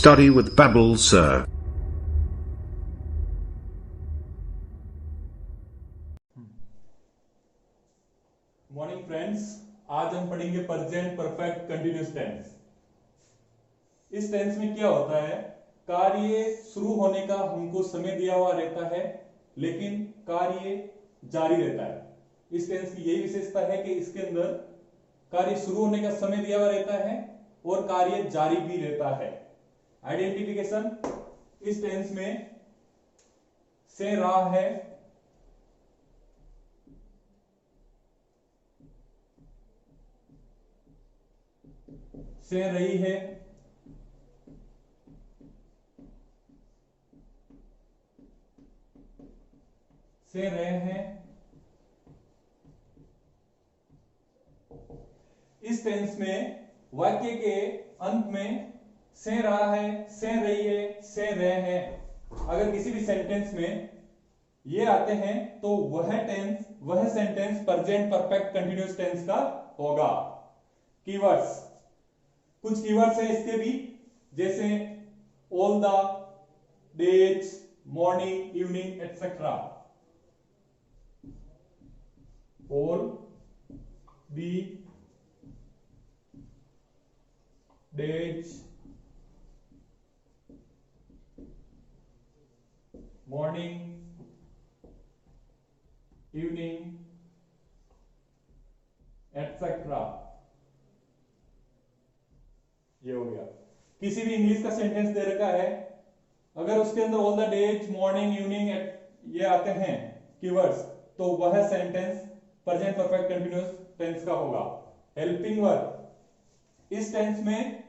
Study with Babble Sir. Morning friends, आज हम पढ़ेंगे प्रेजेंट परफेक्ट कंटिन्यूअस टेंस। इस टेंस में क्या होता है, कार्य शुरू होने का हमको समय दिया हुआ रहता है लेकिन कार्य जारी रहता है। इस टेंस की यही विशेषता है कि इसके अंदर कार्य शुरू होने का समय दिया हुआ रहता है और कार्य जारी भी रहता है। आइडेंटिफिकेशन, इस टेंस में से रहा है, से रही है, से रहे हैं। इस टेंस में वाक्य के अंत में से रहा है, से रही है, से रहे हैं अगर किसी भी सेंटेंस में ये आते हैं तो वह sentence present perfect continuous tense का होगा। कीवर्ड्स, कुछ कीवर्ड्स है इसके भी, जैसे all the, days, morning, evening etcetera. All the days, morning, evening etcetera. ये हो गया। किसी भी इंग्लिश का सेंटेंस दे रखा है, अगर उसके अंदर all the days, morning, evening ये आते हैं कीवर्ड्स, तो वह sentence present perfect continuous tense का होगा। हेल्पिंग वर्ब, इस टेंस में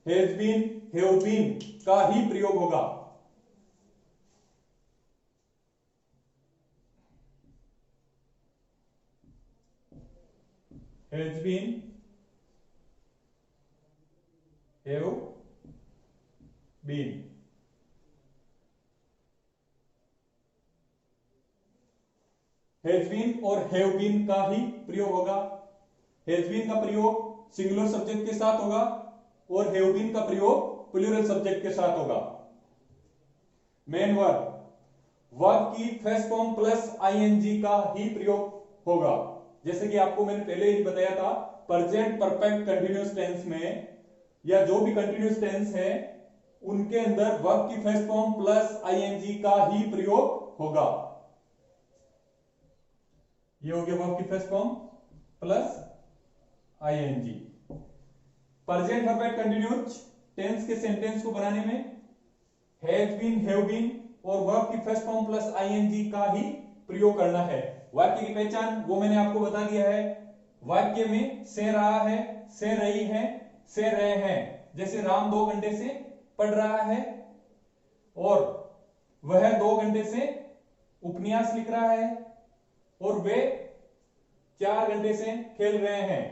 हैज बीन, हैव बीन का ही प्रयोग होगा। Has been, have been. Has been और हैव बीन का ही प्रयोग होगा। हैज बीन का प्रयोग सिंगुलर सब्जेक्ट के साथ होगा और हैव बीन का प्रयोग प्लूरल सब्जेक्ट के साथ होगा। मेन वर्ब, वर्ब की फर्स्ट फॉर्म प्लस आईएनजी का ही प्रयोग होगा। जैसे कि आपको मैंने पहले ही बताया था, प्रेजेंट परफेक्ट कंटिन्यूअस टेंस में या जो भी कंटिन्यूअस टेंस है उनके अंदर वर्ब की फर्स्ट फॉर्म प्लस आईएनजी का ही प्रयोग होगा। ये हो गया वर्ब की first form plus ING. Present perfect continuous tense के सेंटेंस को बनाने में हैव बीन, हैव बीन और वर्ब की फर्स्ट फॉर्म प्लस आईएनजी का ही प्रयोग करना है। वाक्य की पहचान वो मैंने आपको बता दिया है। वाक्य में से रहा है, से रही है, से रहे हैं। जैसे राम 2 घंटे से पढ़ रहा है और वह 2 घंटे से उपन्यास लिख रहा है और वे 4 घंटे से खेल रहे हैं।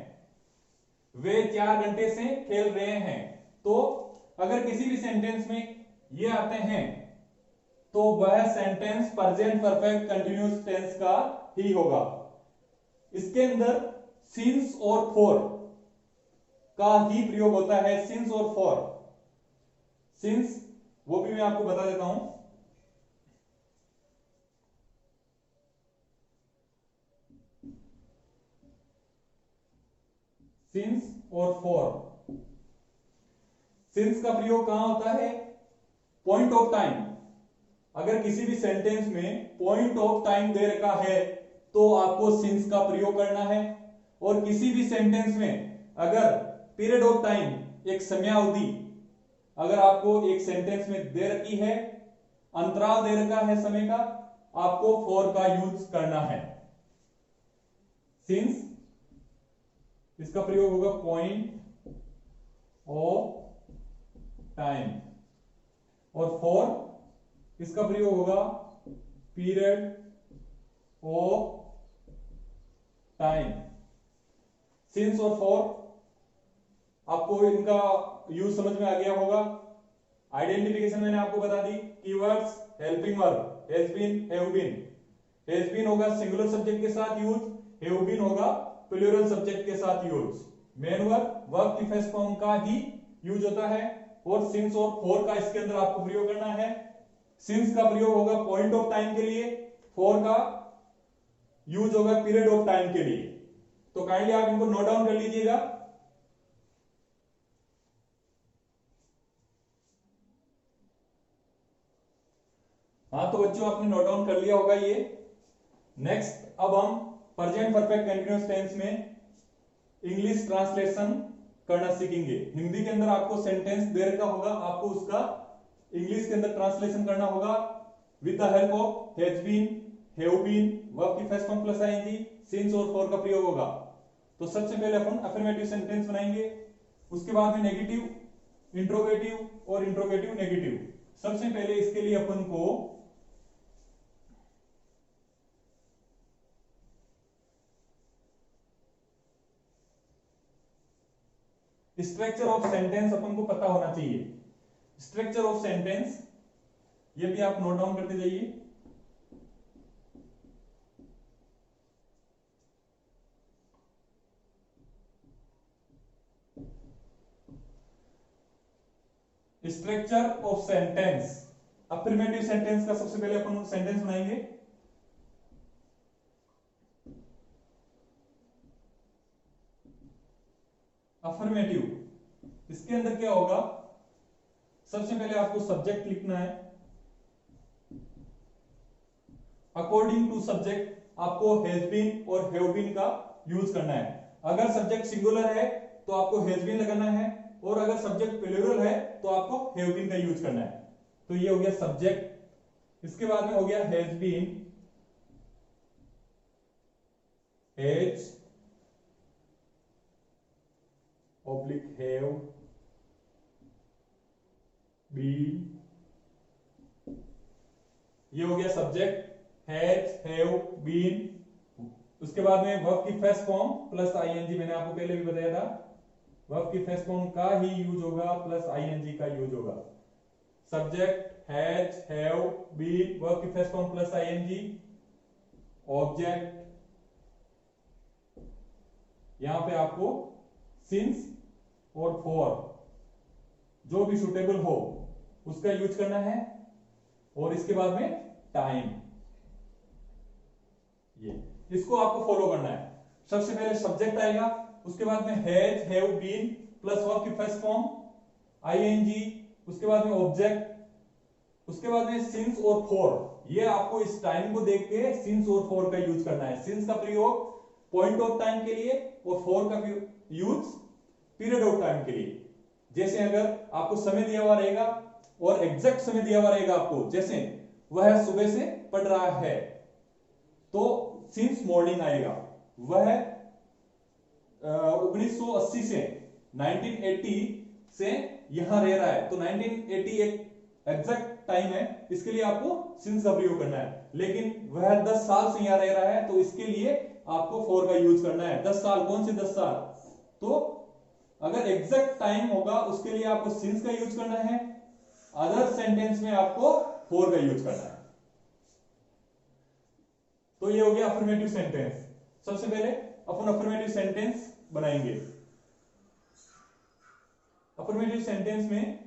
वे 4 घंटे से खेल रहे हैं। तो अगर किसी भी सेंटेंस में ये आते हैं तो वह sentence present perfect continuous tense का ही होगा। इसके अंदर सिंस और फॉर का ही प्रयोग होता है। सिंस और फॉर, सिंस वो भी मैं आपको बता देता हूं। सिंस और फॉर, सिंस का प्रयोग कहां होता है, पॉइंट ऑफ टाइम। अगर किसी भी सेंटेंस में पॉइंट ऑफ टाइम दे रखा है तो आपको सिंस का प्रयोग करना है। और किसी भी सेंटेंस में अगर पीरियड ऑफ टाइम, एक समयावधि अगर आपको एक सेंटेंस में दे रखी है, अंतराल दे रखा है समय का, आपको फॉर का यूज करना है। सिंस, इसका प्रयोग होगा पॉइंट ऑफ टाइम और फॉर इसका प्रयोग होगा पीरियड ऑफ टाइम। सिंस और फॉर आपको इनका यूज समझ में आ गया होगा। आइडेंटिफिकेशन मैंने आपको बता दी। Keywords, helping verb, has been, have been. Has been होगा सिंगुलर सब्जेक्ट के साथ यूज, हैव बीन होगा प्लूरल सब्जेक्ट के साथ यूज। मेन वर्ब, वर्ब की फर्स्ट फॉर्म का ही यूज होता है और सिंस और फॉर का इसके अंदर आपको प्रयोग करना है। सिंस का प्रयोग होगा पॉइंट ऑफ टाइम के लिए, फॉर का यूज होगा पीरियड ऑफ टाइम के लिए। तो काइंडली आप इनको नोट डाउन कर लीजिएगा। हाँ, तो बच्चों आपने नोट डाउन कर लिया होगा ये। नेक्स्ट अब हम प्रेजेंट परफेक्ट कंटीन्यूअस टेंस में इंग्लिश ट्रांसलेशन करना सीखेंगे। हिंदी के अंदर आपको सेंटेंस दे रखा होगा, आपको उसका इंग्लिश के अंदर ट्रांसलेशन करना होगा with the help of has been, have been, verb की first form plus ING, since और फॉर का प्रयोग होगा। तो सबसे पहले अपन अफर्मेटिव सेंटेंस बनाएंगे, उसके बाद में नेगेटिव, इंट्रोगेटिव और इंट्रोगेटिव नेगेटिव। सबसे पहले इसके लिए अपन को स्ट्रक्चर ऑफ सेंटेंस अपन को पता होना चाहिए। स्ट्रक्चर ऑफ सेंटेंस ये भी आप नोट डाउन करते जाइए। Structure of sentence, affirmative sentence का सबसे पहले अपन सेंटेंस बनाएंगे। अफर्मेटिव, इसके अंदर क्या होगा, सबसे पहले आपको सब्जेक्ट लिखना है। अकॉर्डिंग टू सब्जेक्ट आपको हैज बीन और हैव बीन का यूज करना है। अगर सब्जेक्ट सिंगुलर है तो आपको हैज बीन लगाना है, और अगर सब्जेक्ट प्लूरल है तो आपको हैव बीन का यूज करना है। तो ये हो गया सब्जेक्ट। इसके बाद में हो गया has been, has oblique have been, ये हो गया सब्जेक्ट हैज, हैव, बीन। उसके बाद में वर्ब की फर्स्ट फॉर्म प्लस आईएनजी, मैंने आपको पहले भी बताया था वर्ब की फर्स्ट फॉर्म का ही यूज होगा प्लस आईएनजी का यूज होगा। Subject has, have, been, verb की first form plus ING, object, यहां पे आपको सिंस और फॉर जो भी सुटेबल हो उसका यूज करना है, और इसके बाद में टाइम, ये इसको आपको फॉलो करना है। सबसे पहले सब्जेक्ट आएगा, उसके बाद में has, have, been plus verb की फर्स्ट फॉर्म आईएनजी, उसके बाद में ऑब्जेक्ट, उसके बाद में सिंस और फॉर। ये आपको इस टाइम को देख के सिंस और फॉर का यूज करना है। सिंस का प्रयोग पॉइंट ऑफ टाइम के लिए और फॉर का यूज पीरियड ऑफ टाइम के लिए। जैसे अगर आपको समय दिया हुआ रहेगा और एग्जैक्ट समय दिया हुआ रहेगा आपको, जैसे वह सुबह से पढ़ रहा है तो सिंस मॉर्निंग आएगा। वह 1980 से 1980 से यहां रह रहा है तो 1980 एक एग्जैक्ट टाइम है, इसके लिए आपको सिंस का प्रयोग करना है। लेकिन वह 10 साल से यहां रह रहा है तो इसके लिए आपको फॉर का यूज करना है। 10 साल, कौन से 10 साल? तो अगर एग्जैक्ट टाइम होगा उसके लिए आपको सिंस का यूज करना है, अदर सेंटेंस में आपको फॉर का यूज करना है। तो ये हो गया अफर्मेटिव सेंटेंस। सबसे पहले अपन अफर्मेटिव सेंटेंस बनाएंगे। अफर्मेटिव सेंटेंस में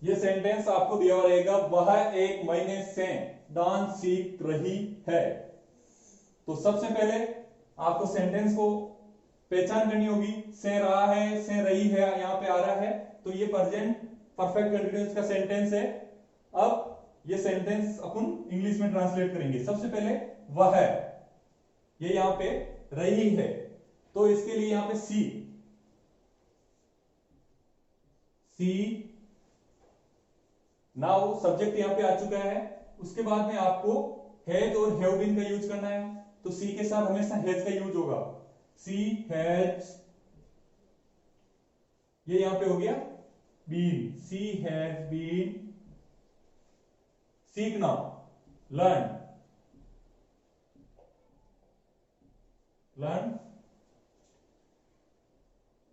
ये सेंटेंस आपको दिया हुआ रहेगा, वह 1 महीने से डांस सीख रही है। तो सबसे पहले आपको सेंटेंस को पहचान करनी होगी। से रहा है, से रही है, यहां पे आ रहा है तो ये प्रेजेंट परफेक्ट कंटीन्यूअस का सेंटेंस है। अब ये सेंटेंस अपन इंग्लिश में ट्रांसलेट करेंगे। सबसे पहले वह है, ये यहां पे रही है तो इसके लिए यहां पे सी नाउ सब्जेक्ट यहाँ पे आ चुका है, उसके बाद में आपको हैज और हैव बीन का यूज करना है। तो सी के साथ हमेशा हैज का यूज होगा, सी हैज, ये यहां पे हो गया बीन, सी हैज बीन, सीखना, लर्न, लर्न,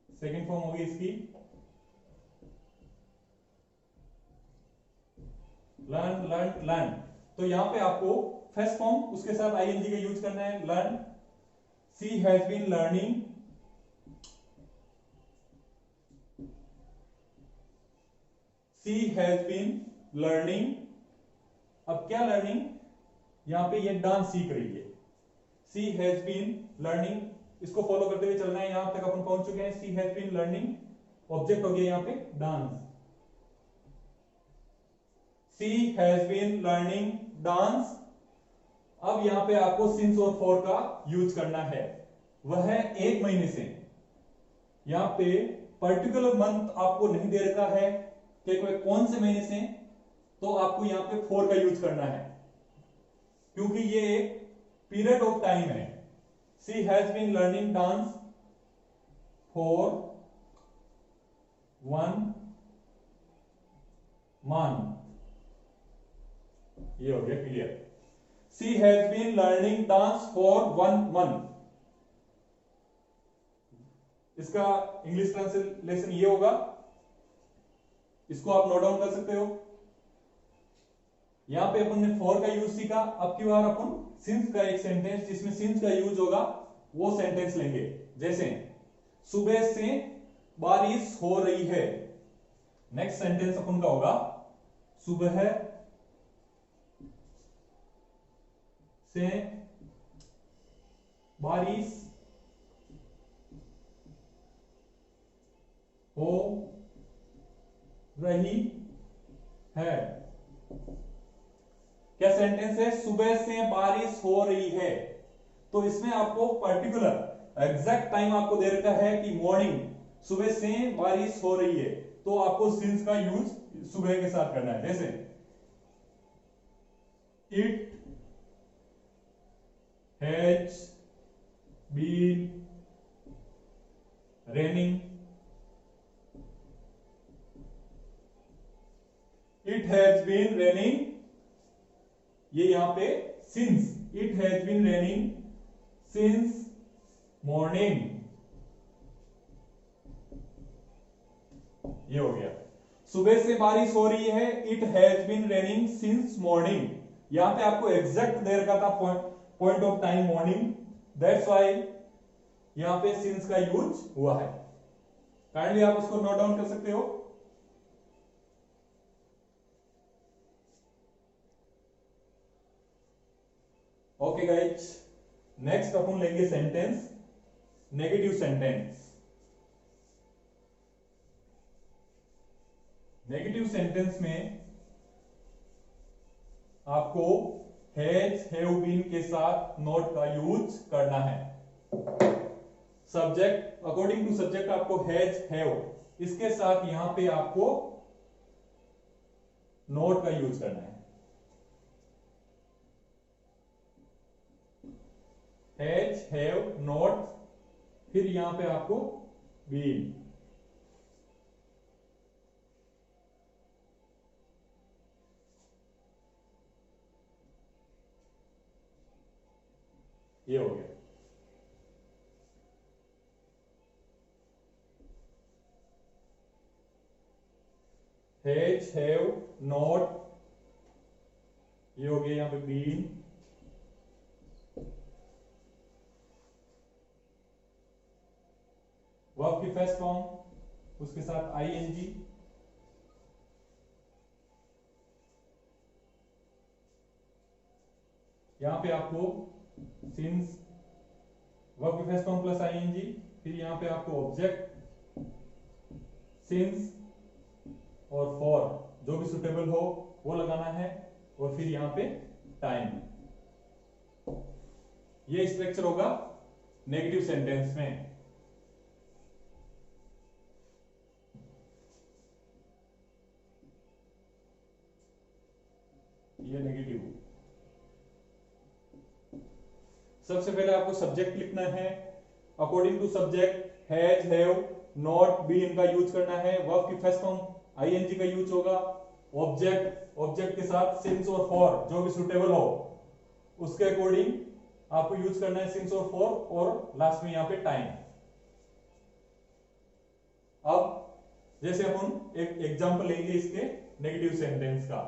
सेकेंड फॉर्म होगी इसकी लर्न, लर्न, लर्न। तो यहां पे आपको फर्स्ट फॉर्म उसके साथ आईएनजी का यूज करना है, learn, she has been learning, she has been learning. अब क्या लर्निंग, यहां पे ये डांस सीख रही है, सी हैज बीन लर्निंग, इसको फॉलो करते हुए चलना है, यहां तक अपन पहुंच चुके हैं। She has been learning, object हो गया यहां पे dance, she has been learning dance. अब यहां पे आपको सिंस और फॉर का यूज करना है, वह है 1 महीने से। यहां पे पर्टिकुलर मंथ आपको नहीं दे रखा है कि कोई कौन से महीने से, तो आपको यहां पे फॉर का यूज करना है, क्योंकि ये एक पीरियड ऑफ टाइम है। She has been learning dance for 1 month, ये हो गया clear. She has been learning dance for 1 month, इसका इंग्लिश ट्रांसलेशन ये होगा, इसको आप नोट डाउन कर सकते हो। यहां पे अपन ने फॉर का यूज सीखा, अब की बार अपन सिंस का एक सेंटेंस जिसमें सिंस का यूज होगा वो सेंटेंस लेंगे। जैसे सुबह से बारिश हो रही है, नेक्स्ट सेंटेंस अपन का होगा सुबह से बारिश हो रही है। क्या सेंटेंस है, सुबह से बारिश हो रही है, तो इसमें आपको पर्टिकुलर एग्जैक्ट टाइम आपको दे रखा है कि मॉर्निंग, सुबह से बारिश हो रही है, तो आपको सिंस का यूज सुबह के साथ करना है। जैसे it has been raining, it has been raining, ये यहां पे since, it has been raining since morning, ये हो गया। सुबह से बारिश हो रही है, it has been raining since morning, यहां पे आपको एग्जैक्ट दे रखा था point of time morning, that's why यहां पे सिंस का यूज हुआ है। काइंडली आप इसको नोट डाउन कर सकते हो। ओके गाइज, नेक्स्ट अपन लेंगे sentence, negative sentence. Negative sentence में आपको हैज हैव बीन के साथ नॉट का यूज करना है। सब्जेक्ट, अकॉर्डिंग टू सब्जेक्ट आपको हैज हैव, इसके साथ यहां पे आपको नॉट का यूज करना है। हैज हैव नॉट, फिर यहां पे आपको बीन, ये हो गया। हैज हैव नॉट, ये हो गया यहां पे बीन, वर्ब की फर्स्ट फॉर्म, उसके साथ आईएनजी, यहां पे आपको सिंस, वर्ब की फर्स्ट फॉर्म प्लस आईएनजी, फिर यहां पे आपको ऑब्जेक्ट सिंस और फॉर जो भी सुटेबल हो वो लगाना है, और फिर यहां पे टाइम। ये स्ट्रक्चर होगा नेगेटिव सेंटेंस में। ये नेगेटिव। सबसे पहले आपको सब्जेक्ट लिखना है। According to subject has, have, not, been का यूज करना है। वर्ब की फर्स्ट फॉर्म आईएनजी का यूज होगा। ऑब्जेक्ट, ऑब्जेक्ट के साथ सिंस और फॉर जो भी सुटेबल हो उसके अकॉर्डिंग आपको यूज करना है सिंस और फॉर, और लास्ट में यहां पे टाइम। अब जैसे हम एक एग्जांपल लेंगे इसके नेगेटिव सेंटेंस का।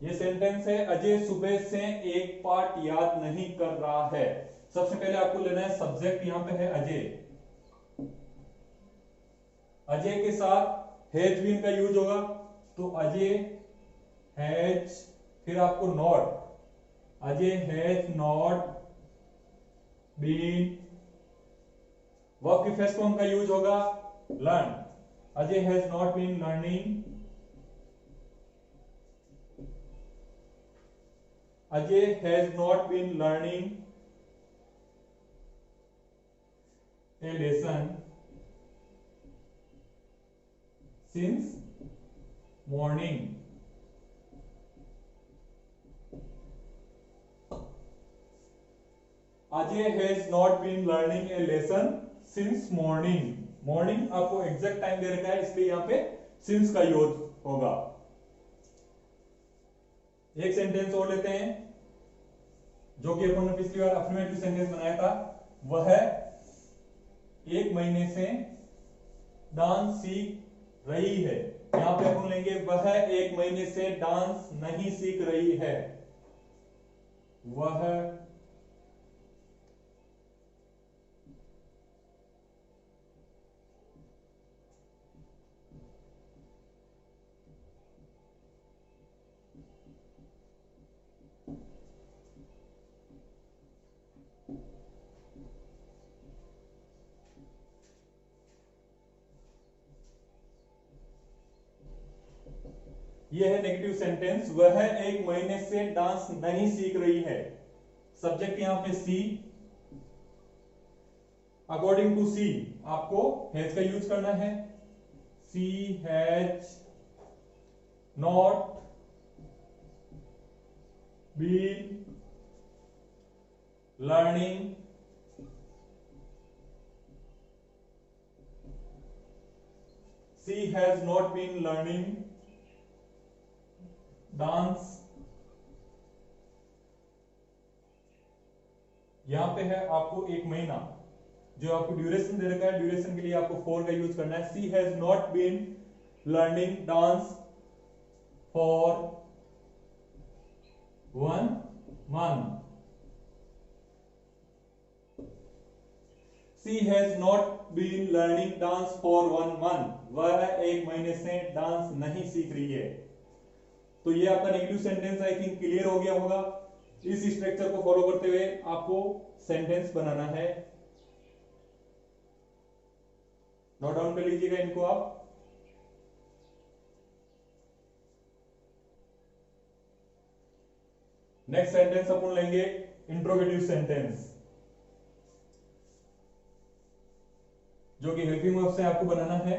ये सेंटेंस है, अजय सुबह से एक पार्ट याद नहीं कर रहा है। सबसे पहले आपको लेना है सब्जेक्ट, यहां पे है अजय। अजय के साथ हैज बीन का यूज होगा, तो अजय हैज, फिर आपको not, Ajay has not been. Verb की फर्स्ट फॉर्म का यूज होगा learn, Ajay has not been learning. Ajay has not been learning a lesson since morning. Ajay has not been learning a lesson since morning. Morning आपको exact time दे रखा है, इसलिए यहां पे since का यूज होगा। एक सेंटेंस और लेते हैं जो कि अपन ने पिछली बार अफर्मेटिव सेंटेंस बनाया था। वह एक महीने से डांस सीख रही है। यहां पे अपन लेंगे वह एक महीने से डांस नहीं सीख रही है। वह यह है नेगेटिव सेंटेंस, वह एक महीने से डांस नहीं सीख रही है। सब्जेक्ट यहां पे सी। अकॉर्डिंग टू सी आपको हैज का यूज करना है। She has not been learning she has not been learning dance. यहां पे है आपको एक महीना, जो आपको ड्यूरेशन दे रखा है, ड्यूरेशन के लिए आपको फॉर का यूज करना है। She has not been learning dance for 1 month. She has not been learning dance for 1 month. वह एक महीने से डांस नहीं सीख रही है। तो ये आपका negative sentence I think clear हो गया होगा। इस स्ट्रक्चर को फॉलो करते हुए आपको सेंटेंस बनाना है। नोट डाउन कर लीजिएगा इनको आप। नेक्स्ट सेंटेंस अपन लेंगे इंट्रोगेटिव सेंटेंस, जो कि हेल्पिंग वर्ब से आपको बनाना है।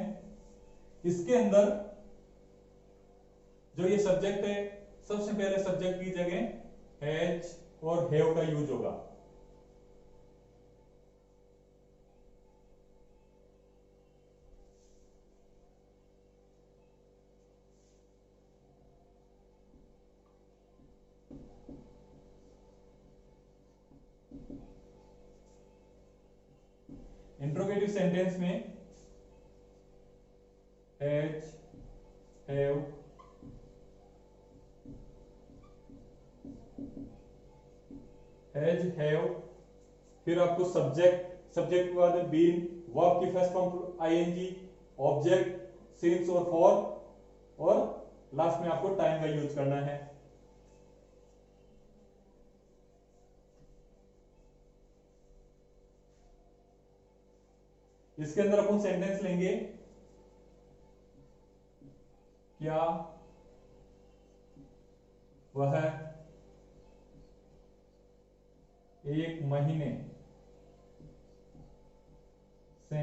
इसके अंदर जो ये सब्जेक्ट है, सबसे पहले सब्जेक्ट की जगह हैज और हैव का यूज होगा। इंट्रोगेटिव सेंटेंस में हैज, हैव, हैज, हैव, फिर आपको सब्जेक्ट सब्जेक्ट के बाद में बीन, वर्ब की first form ING, object since और फॉर, और लास्ट में आपको टाइम का यूज करना है। इसके अंदर अपन सेंटेंस लेंगे, क्या वह एक महीने से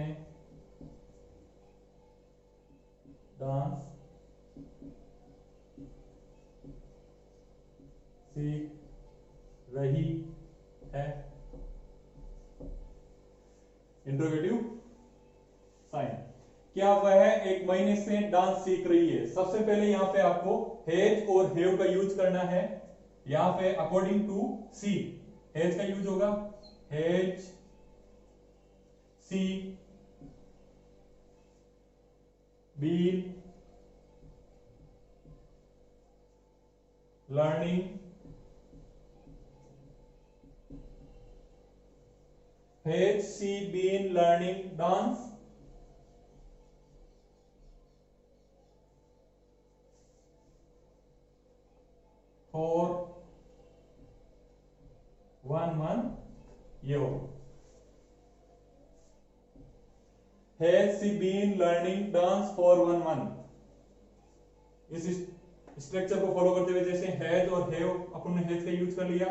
डांस सीख रही है। इंट्रोगेटिव साइन, क्या वह एक महीने से डांस सीख रही है। सबसे पहले यहां पे आपको हैज और हैव का यूज करना है। यहां पे अकॉर्डिंग टू सी हैज का यूज होगा, has she been learning has she been learning dance for 1 month, ये हो। Has she been learning dance for 1 month? इस स्ट्रक्चर को फॉलो करते हुए जैसे हैज और हैव, अपन ने हैज का यूज कर लिया,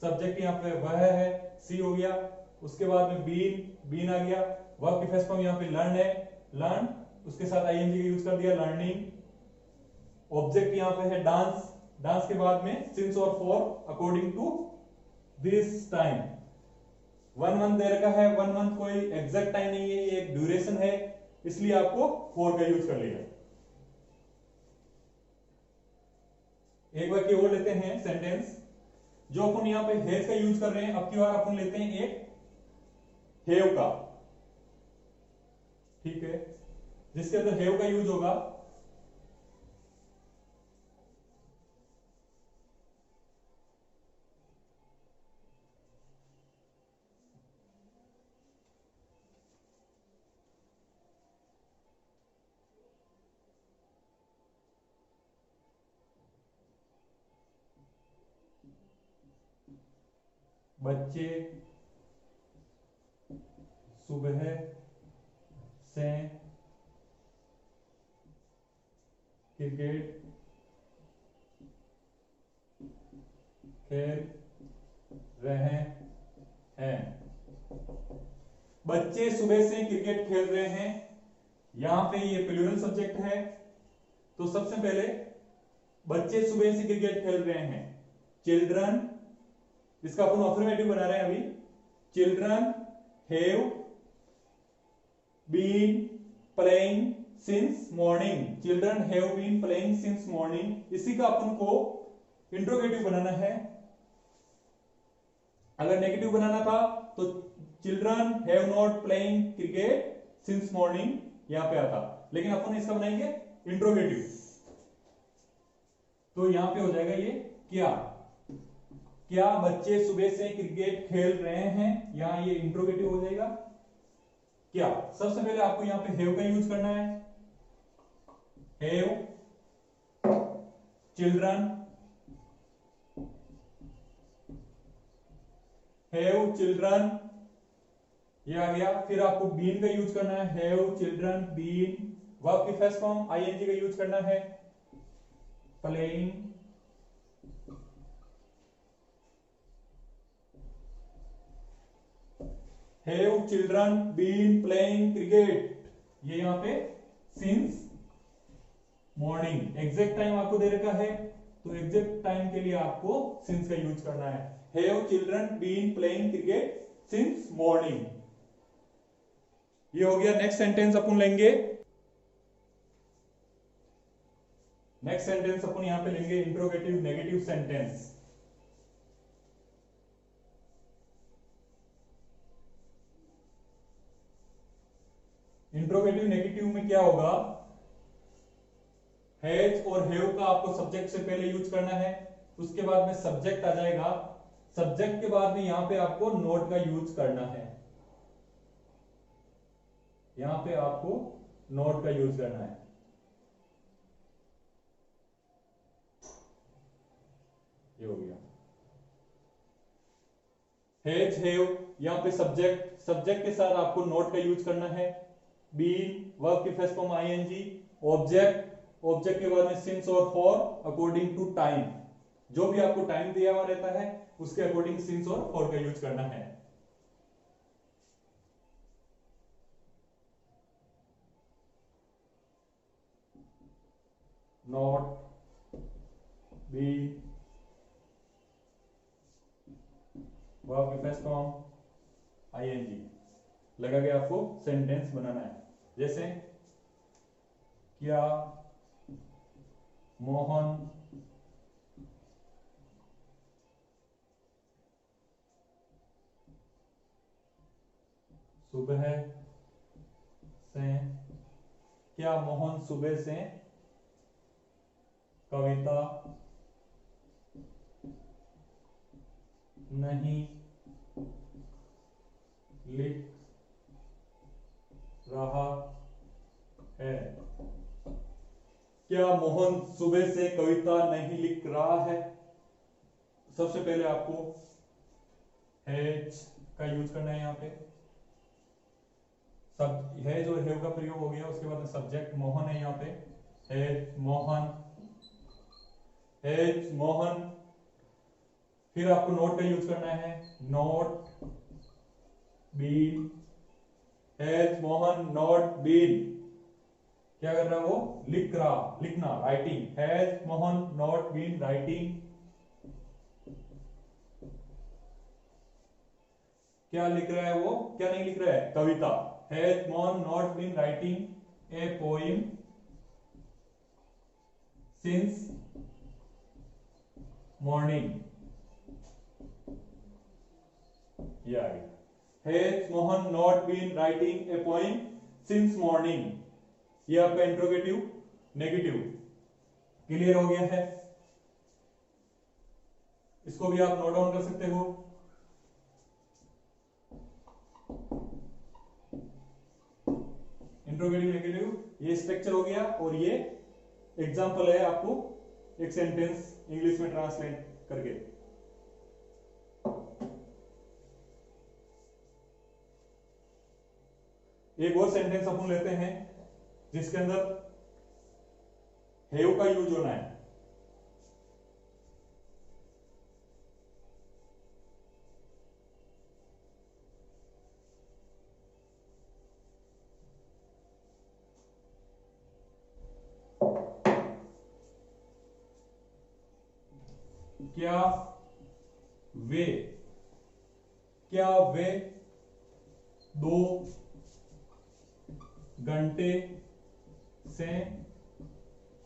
सब्जेक्ट यहाँ पे वह है, सी हो गया, उसके बाद में बीन आ गया, वर्ब की फर्स्ट फॉर्म यहाँ पे लर्न है, लर्न, उसके साथ आईएनजी का यूज कर दिया लर्निंग, ऑब्जेक्ट यहाँ पे है डांस, डांस के बाद में सिंस और for according to this time. 1 month दे रखा है, 1 month कोई एग्जैक्ट टाइम नहीं है, ये एक ड्यूरेशन है, इसलिए आपको फॉर का यूज कर लिया। एक वाक्य और लेते हैं सेंटेंस, जो अपन यहां पे हैज का यूज कर रहे हैं, अब की बार अपन लेते हैं एक हैव का, ठीक है, जिसके अंदर हैव का यूज होगा। बच्चे सुबह से क्रिकेट खेल रहे हैं। बच्चे सुबह से क्रिकेट खेल रहे हैं, यहां पे ये प्लूरल सब्जेक्ट है, तो सबसे पहले बच्चे सुबह से क्रिकेट खेल रहे हैं, चिल्ड्रन, इसका अपन अफर्मेटिव बना रहे हैं अभी, children have been playing since morning, children have been playing since morning, इसी का अपन को इंट्रोगेटिव बनाना है। अगर नेगेटिव बनाना था तो children have not playing cricket since morning यहां पे आता, लेकिन अपन इसका बनाएंगे इंट्रोगेटिव, तो यहां पे हो जाएगा ये क्या बच्चे सुबह से क्रिकेट खेल रहे हैं, यहां ये इंट्रोगेटिव हो जाएगा क्या। सबसे पहले आपको यहां पे हैव का यूज करना है, हैव चिल्ड्रन, हैव चिल्ड्रन, ये आ गया, फिर आपको बीन का यूज करना है, हैव चिल्ड्रन बीन, वर्ब की फर्स्ट फॉर्म आईएनजी का यूज करना है, playing have children been playing cricket, ये यहां पे सिंस मॉर्निंग, एग्जैक्ट टाइम आपको दे रखा है, तो एग्जैक्ट टाइम के लिए आपको सिंस का यूज करना है, have children been playing cricket since morning, ये हो गया। नेक्स्ट सेंटेंस अपन लेंगे, नेक्स्ट सेंटेंस अपन यहां पे लेंगे interrogative negative sentence. Interrogative negative में क्या होगा, हैज और हैव का आपको सब्जेक्ट से पहले यूज करना है, उसके बाद में सब्जेक्ट आ जाएगा, सब्जेक्ट के बाद में यहां पे आपको नोट का यूज करना है, यहां पे आपको नॉट का यूज करना है। ये हो गया। हैज हैव, यहां पे सब्जेक्ट, सब्जेक्ट के साथ आपको नॉट का यूज करना है। बीन, वर्ब की first form ING. Object, object के बाद में सिंस और फॉर अकॉर्डिंग टू टाइम, जो भी आपको टाइम दिया हुआ रहता है उसके अकॉर्डिंग सिंस और फॉर का यूज करना है। नॉट, बीन, वर्ब की फर्स्ट फॉर्म आईएनजी लगा के आपको सेंटेंस बनाना है। जैसे क्या मोहन सुबह से, क्या मोहन सुबह से कविता नहीं लिख रहा है। क्या मोहन सुबह से कविता नहीं लिख रहा है। सबसे पहले आपको हैज का यूज करना है। यहाँ पे सब हैज और हैव का प्रयोग हो गया, उसके बाद में सब्जेक्ट मोहन है। यहाँ पे हैज मोहन, हैज मोहन। फिर आपको नोट का यूज करना है। Not been, has Mohan not been, क्या कर रहा है वो, लिख रहा, लिखना, writing. Has Mohan not been writing, क्या लिख रहा है वो, क्या नहीं लिख रहा है, कविता। Has Mohan not been writing a poem since morning. ये आ गया। Has Mohan not been writing a poem since morning. ये आपका इंट्रोगेटिव नेगेटिव क्लियर हो गया है। इसको भी आप नोट डाउन कर सकते हो। इंट्रोगेटिव नेगेटिव ये स्ट्रक्चर हो गया, और ये एग्जांपल है आपको एक सेंटेंस इंग्लिश में ट्रांसलेट करके। एक और सेंटेंस अपन लेते हैं जिसके अंदर हैव का यूज होना है। क्या वे, क्या वे 2 घंटे से,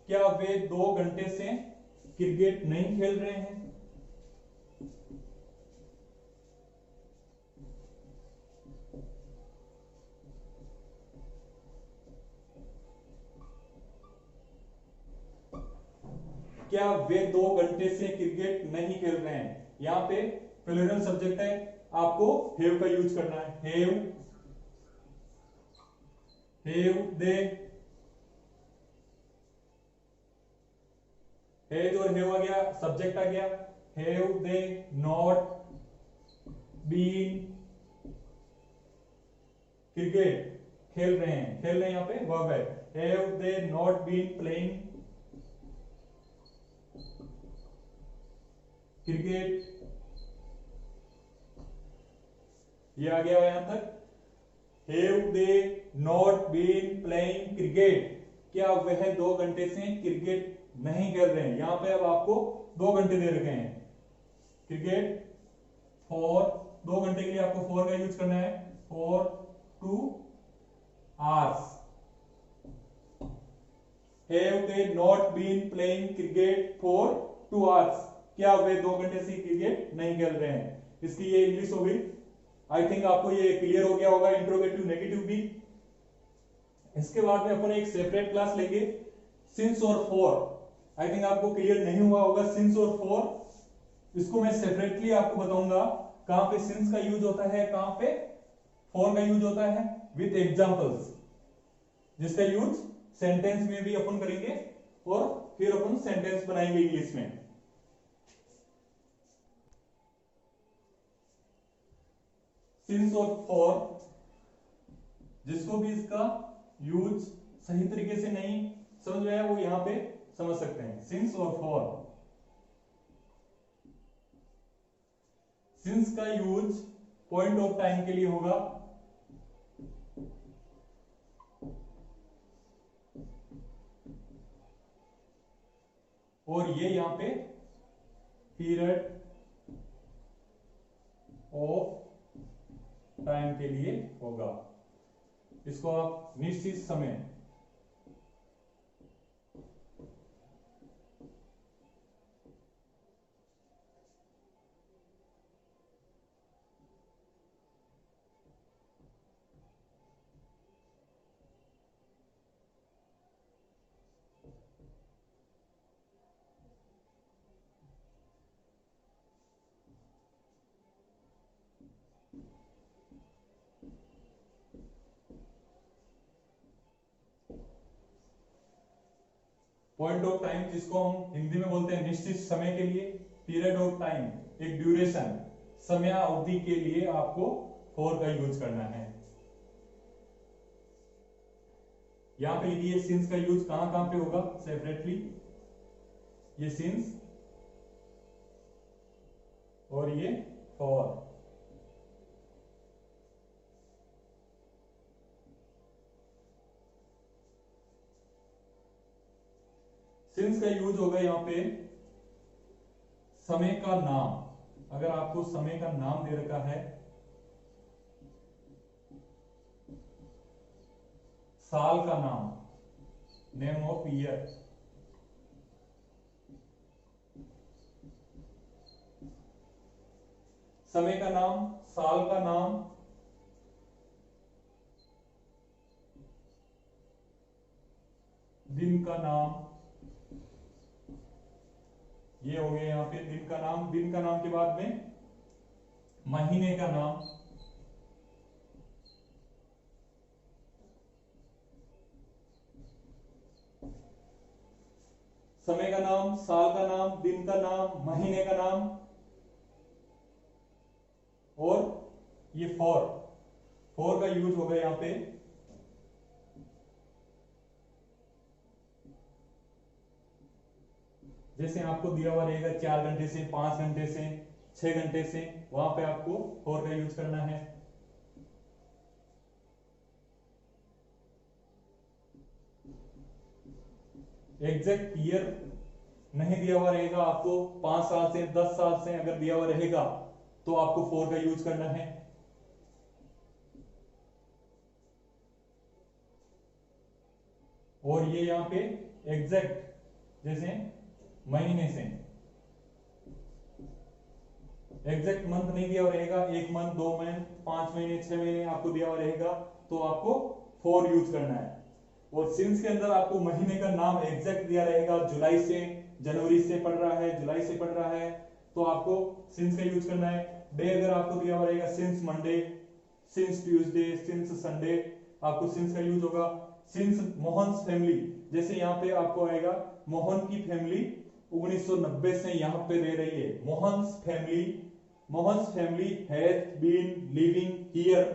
क्या वे 2 घंटे से क्रिकेट नहीं खेल रहे हैं। क्या वे 2 घंटे से क्रिकेट नहीं खेल रहे हैं। यहां पे प्लूरल सब्जेक्ट है, आपको हैव का यूज करना है। हैव दे, हैज और हैव आ गया, सब्जेक्ट आ गया। Have they not been cricket खेल रहे हैं, खेल रहे हैं यहां पे वर्ब है। Have they not been playing cricket. ये आ गया यहां तक। Have they not been playing cricket, क्या वह 2 घंटे से क्रिकेट नहीं खेल रहे हैं। यहां पे अब आपको 2 घंटे दे रखे हैं क्रिकेट फॉर, 2 घंटे के लिए आपको फॉर का यूज करना है। For 2 hours. Have they not been playing cricket for 2 hours, क्या वे 2 घंटे से क्रिकेट नहीं खेल रहे हैं। इसकी ये इंग्लिश हो गई। आई थिंक आपको ये क्लियर हो गया होगा, इंट्रोगेटिव नेगेटिव भी। इसके बाद में अपन एक सेपरेट क्लास लेंगे सिंस और फॉर। आई थिंक आपको क्लियर नहीं हुआ होगा सिंस और फॉर, इसको मैं सेपरेटली आपको बताऊंगा कहां पे सिंस का यूज होता है, कहां पे फॉर का यूज होता है, विथ एग्जांपल्स। जिसका यूज सेंटेंस में भी अपन करेंगे और फिर अपन सेंटेंस बनाएंगे इंग्लिश में। सिंस और फॉर, जिसको भी इसका यूज सही तरीके से नहीं समझ में आया वो यहां पे समझ सकते हैं। सिंस और फॉर, सिंस का यूज पॉइंट ऑफ टाइम के लिए होगा, और ये यहां पे पीरियड ऑफ टाइम के लिए होगा। इसको आप निश्चित समय, पॉइंट ऑफ टाइम जिसको हम हिंदी में बोलते हैं निश्चित समय के लिए, पीरियड ऑफ टाइम एक ड्यूरेशन समय अवधि के लिए आपको फॉर का यूज करना है। यहां पे लिखिए सिंस का यूज कहां कहां पे होगा सेपरेटली, ये सिंस और ये फॉर। सिंस का यूज होगा यहां पे समय का नाम, अगर आपको समय का नाम दे रखा है, साल का नाम, नेम ऑफ ईयर, समय का नाम, साल का नाम, दिन का नाम, ये हो गया यहां पे दिन का नाम। दिन का नाम के बाद में महीने का नाम, समय का नाम, साल का नाम, दिन का नाम, महीने का नाम, और ये फॉर, फॉर का यूज होगा यहां पे जैसे आपको दिया हुआ रहेगा 4 घंटे से, 5 घंटे से, 6 घंटे से, वहां पे आपको फॉर का यूज करना है। एग्जैक्ट ईयर नहीं दिया हुआ रहेगा आपको, 5 साल से 10 साल से अगर दिया हुआ रहेगा तो आपको फॉर का यूज करना है। और ये यहां पे एग्जैक्ट जैसे महीने से, एग्जैक्ट मंथ नहीं दिया हुआ रहेगा, 1 मंथ, 2 मंथ, 5 महीने, 6 महीने आपको दिया हुआ रहेगा तो आपको फॉर यूज करना है। और सिंस के अंदर आपको महीने का नाम एग्जैक्ट दिया रहेगा, जुलाई से, जनवरी से पढ़ रहा है, जुलाई से पढ़ रहा है तो आपको सिंस का यूज करना है। डे अगर आपको दिया हुआ रहेगा since Monday, since Tuesday, since Sunday, आपको सिंस का यूज होगा। सिंस मोहन्स फैमिली, जैसे यहाँ पे आपको आएगा मोहन की फैमिली 1990 से यहाँ पे रह रही है, Mohan's family, Mohan's family has been living here,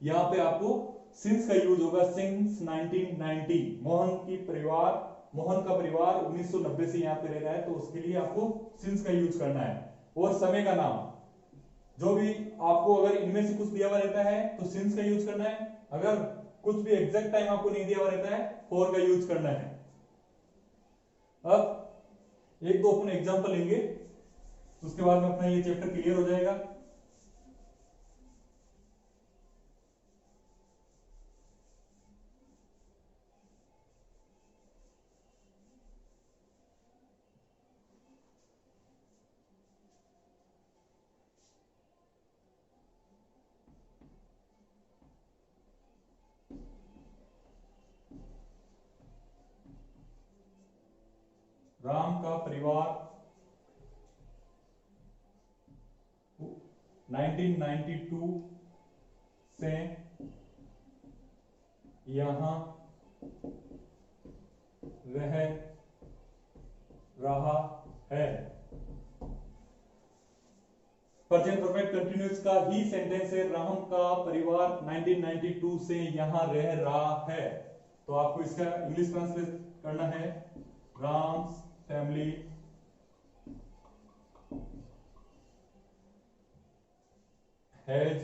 यहाँ पे आपको सिंस का यूज होगा। सिंस 1990, मोहन की परिवार, मोहन का परिवार 1990 से यहाँ पे रह रहा है तो उसके लिए आपको सिंस का यूज करना है। और समय का नाम, जो भी आपको अगर इनमें से कुछ दिया हुआ रहता है तो सिंस का यूज करना है, अगर कुछ भी एग्जैक्ट टाइम आपको नहीं दिया हुआ रहता है फॉर का यूज करना है। अब एक दो अपन एग्जांपल लेंगे, उसके बाद में अपना ये चैप्टर क्लियर हो जाएगा। राम का परिवार 1992 से यहां रह रहा है। प्रेजेंट परफेक्ट कंटिन्यूअस का ही सेंटेंस है, राम का परिवार 1992 से यहां रह रहा है। तो आपको इसका इंग्लिश ट्रांसलेट करना है, Ram's family has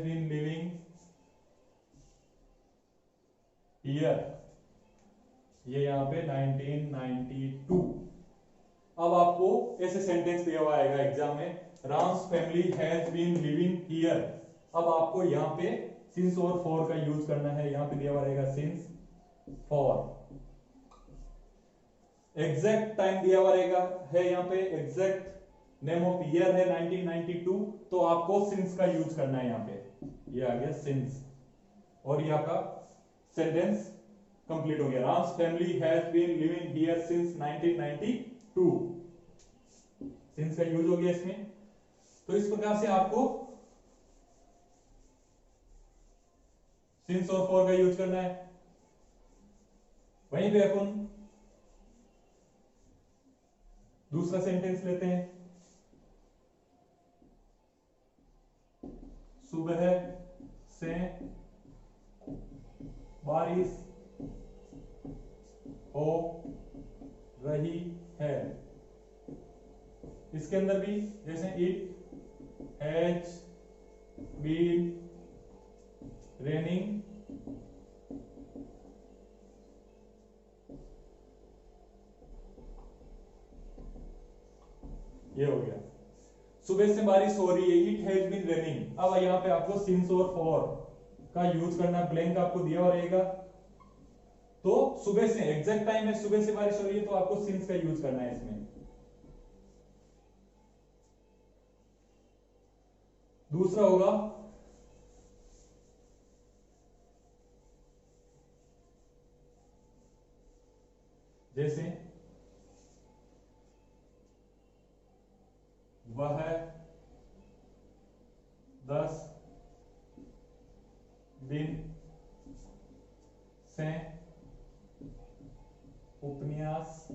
been living here, ये यहां पे 1992। अब आपको ऐसे सेंटेंस दिया हुआ आएगा एग्जाम में, Ram's family has been living here. अब आपको यहां पे सिंस और फॉर का यूज करना है, यहां पे दिया हुआ रहेगा सिंस फॉर। एग्जैक्ट टाइम दिया हुआ रहेगा है, यहां पे एग्जैक्ट नेम ऑफ ईयर है 1992, तो आपको सिंस का यूज करना है यहां पे, ये आ गया सिंस, और ये आपका सेंटेंस कंप्लीट हो गया। Ram's family has been living here since 1992, since का यूज हो गया इसमें। तो इस प्रकार से आपको सिंस और फॉर का यूज करना है। वहीं पे अपन दूसरा सेंटेंस लेते हैं, सुबह से बारिश हो रही है। इसके अंदर भी जैसे इट हैज बीन रेनिंग ये हो गया, सुबह से बारिश हो रही है, इट हैज बीन रेनिंग। अब यहां पे आपको सिंस और फॉर का यूज करना, ब्लैंक आपको दिया हुआ रहेगा। तो सुबह से एग्जैक्ट टाइम है, सुबह से बारिश हो रही है, तो आपको सिंस का यूज करना है इसमें। दूसरा होगा जैसे वह 10 दिन से उपन्यास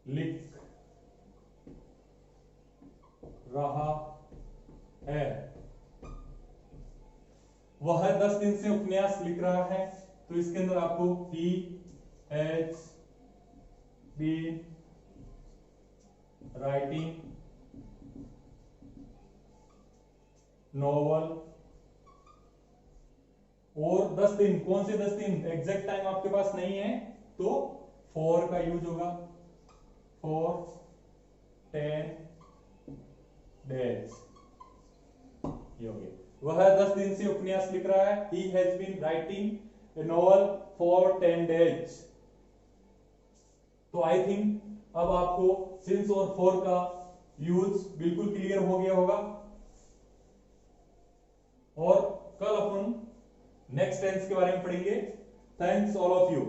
लिख रहा है। वह 10 दिन से उपन्यास लिख रहा है, तो इसके अंदर आपको he has been writing novel, और 10 दिन, कौन से 10 दिन, एग्जैक्ट टाइम आपके पास नहीं है, तो फॉर का यूज होगा, फॉर 10 days, ये हो गया। वह 10 दिन से उपन्यास लिख रहा है, he has been writing a novel for 10 days। तो आई थिंक अब आपको सिंस और फॉर का यूज बिल्कुल क्लियर हो गया होगा, और कल अपन नेक्स्ट टेंस के बारे में पढ़ेंगे। Thanks all of you.